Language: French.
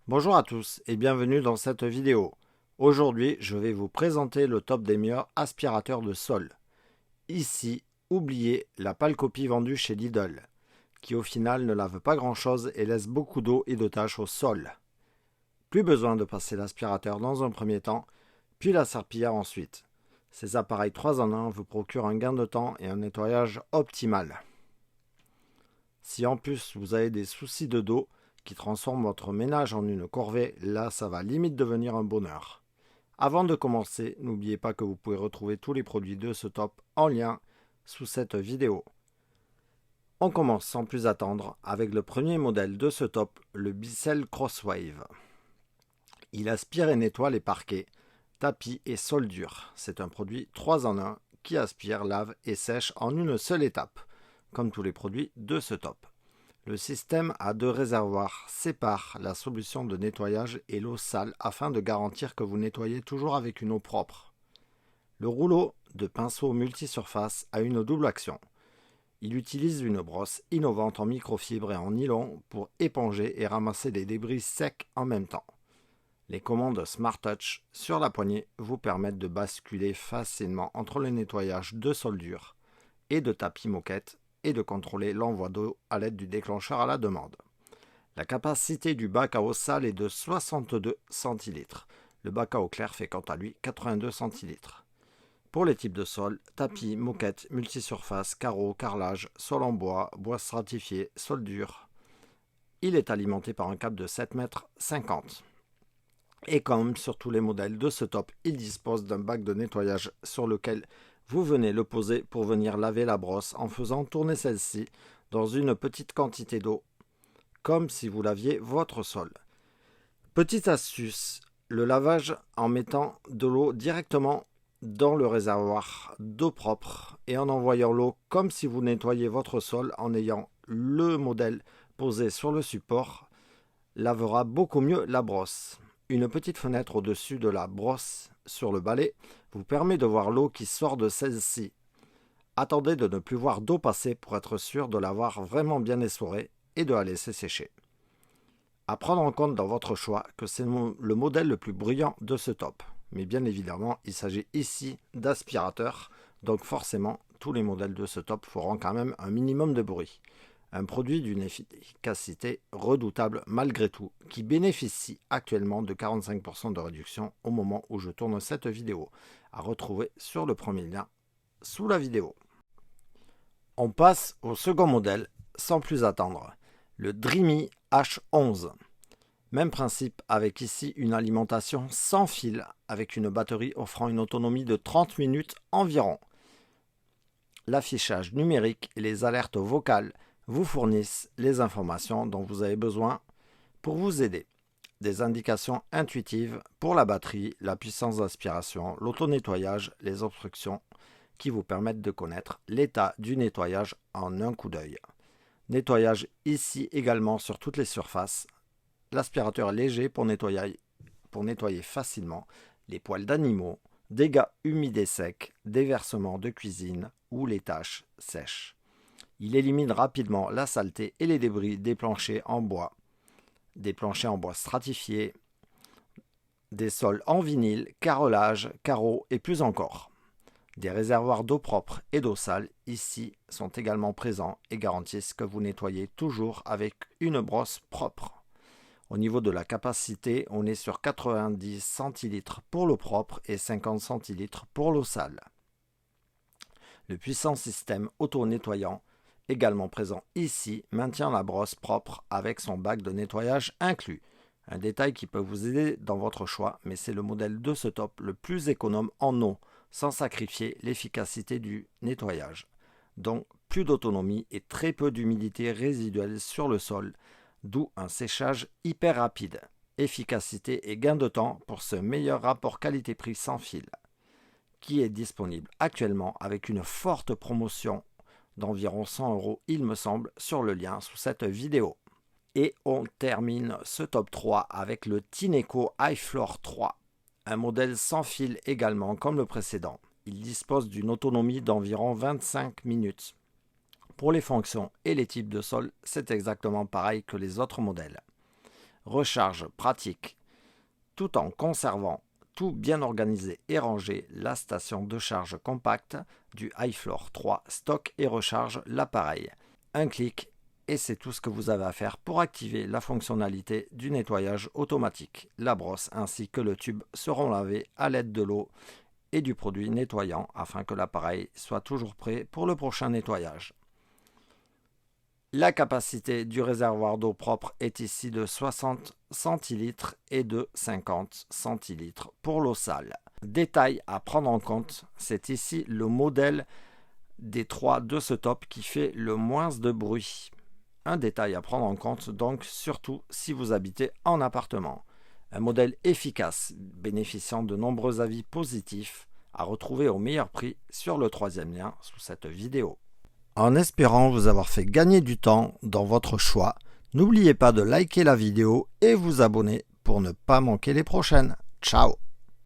Bonjour à tous et bienvenue dans cette vidéo. Aujourd'hui, je vais vous présenter le top des meilleurs aspirateurs de sol. Ici, oubliez la pâle copie vendue chez Lidl, qui au final ne lave pas grand chose et laisse beaucoup d'eau et de taches au sol. Plus besoin de passer l'aspirateur dans un premier temps, puis la serpillière ensuite. Ces appareils 3 en 1 vous procurent un gain de temps et un nettoyage optimal. Si en plus vous avez des soucis de dos qui transforment votre ménage en une corvée, là ça va limite devenir un bonheur. Avant de commencer, n'oubliez pas que vous pouvez retrouver tous les produits de ce top en lien sous cette vidéo. On commence sans plus attendre avec le premier modèle de ce top, le Bissell Crosswave. Il aspire et nettoie les parquets, tapis et sols durs. C'est un produit 3 en 1 qui aspire, lave et sèche en une seule étape, comme tous les produits de ce top. Le système à 2 réservoirs sépare la solution de nettoyage et l'eau sale afin de garantir que vous nettoyez toujours avec une eau propre. Le rouleau de pinceau multisurface a une double action. Il utilise une brosse innovante en microfibre et en nylon pour éponger et ramasser des débris secs en même temps. Les commandes Smart Touch sur la poignée vous permettent de basculer facilement entre le nettoyage de sol dur et de tapis moquette et de contrôler l'envoi d'eau à l'aide du déclencheur à la demande. La capacité du bac à eau sale est de 62 centilitres. Le bac à eau clair fait quant à lui 82 centilitres. Pour les types de sol, tapis, moquette, multisurface, carreau, carrelage, sol en bois, bois stratifié, sol dur. Il est alimenté par un câble de 7,50 m. Et comme sur tous les modèles de ce top, il dispose d'un bac de nettoyage sur lequel vous venez le poser pour venir laver la brosse en faisant tourner celle-ci dans une petite quantité d'eau, comme si vous laviez votre sol. Petite astuce, le lavage en mettant de l'eau directement dans le réservoir d'eau propre et en envoyant l'eau comme si vous nettoyiez votre sol en ayant le modèle posé sur le support, lavera beaucoup mieux la brosse. Une petite fenêtre au-dessus de la brosse sur le balai vous permet de voir l'eau qui sort de celle-ci. Attendez de ne plus voir d'eau passer pour être sûr de l'avoir vraiment bien essorée et de la laisser sécher. À prendre en compte dans votre choix que c'est le modèle le plus bruyant de ce top. Mais bien évidemment, il s'agit ici d'aspirateurs, donc forcément, tous les modèles de ce top feront quand même un minimum de bruit. Un produit d'une efficacité redoutable malgré tout, qui bénéficie actuellement de 45% de réduction au moment où je tourne cette vidéo, à retrouver sur le premier lien sous la vidéo. On passe au second modèle, sans plus attendre, le Dreamy H11. Même principe avec ici une alimentation sans fil, avec une batterie offrant une autonomie de 30 minutes environ. L'affichage numérique et les alertes vocales vous fournissent les informations dont vous avez besoin pour vous aider. Des indications intuitives pour la batterie, la puissance d'aspiration, l'auto-nettoyage, les obstructions qui vous permettent de connaître l'état du nettoyage en un coup d'œil. Nettoyage ici également sur toutes les surfaces. L'aspirateur est léger pour nettoyer facilement les poils d'animaux, dégâts humides et secs, déversements de cuisine ou les taches sèches. Il élimine rapidement la saleté et les débris des planchers en bois stratifiés, des sols en vinyle, carrelage, carreaux et plus encore. Des réservoirs d'eau propre et d'eau sale ici sont également présents et garantissent que vous nettoyez toujours avec une brosse propre. Au niveau de la capacité, on est sur 90 centilitres pour l'eau propre et 50 centilitres pour l'eau sale. Le puissant système auto-nettoyant, également présent ici, maintient la brosse propre avec son bac de nettoyage inclus. Un détail qui peut vous aider dans votre choix, mais c'est le modèle de ce top le plus économe en eau, sans sacrifier l'efficacité du nettoyage. Donc plus d'autonomie et très peu d'humidité résiduelle sur le sol, d'où un séchage hyper rapide. Efficacité et gain de temps pour ce meilleur rapport qualité-prix sans fil, qui est disponible actuellement avec une forte promotion d'environ 100 € il me semble sur le lien sous cette vidéo. Et on termine ce top 3 avec le Tineco iFloor 3, un modèle sans fil également comme le précédent. Il dispose d'une autonomie d'environ 25 minutes. Pour les fonctions et les types de sol, c'est exactement pareil que les autres modèles. recharge pratique. Tout en conservant tout bien organisé et rangé, la station de charge compacte du iFloor 3 stocke et recharge l'appareil. Un clic et c'est tout ce que vous avez à faire pour activer la fonctionnalité du nettoyage automatique. La brosse ainsi que le tube seront lavés à l'aide de l'eau et du produit nettoyant afin que l'appareil soit toujours prêt pour le prochain nettoyage. La capacité du réservoir d'eau propre est ici de 60 centilitres et de 50 centilitres pour l'eau sale. Détail à prendre en compte, c'est ici le modèle des trois de ce top qui fait le moins de bruit. Un détail à prendre en compte donc, surtout si vous habitez en appartement. Un modèle efficace, bénéficiant de nombreux avis positifs, à retrouver au meilleur prix sur le troisième lien sous cette vidéo. En espérant vous avoir fait gagner du temps dans votre choix, n'oubliez pas de liker la vidéo et vous abonner pour ne pas manquer les prochaines. Ciao!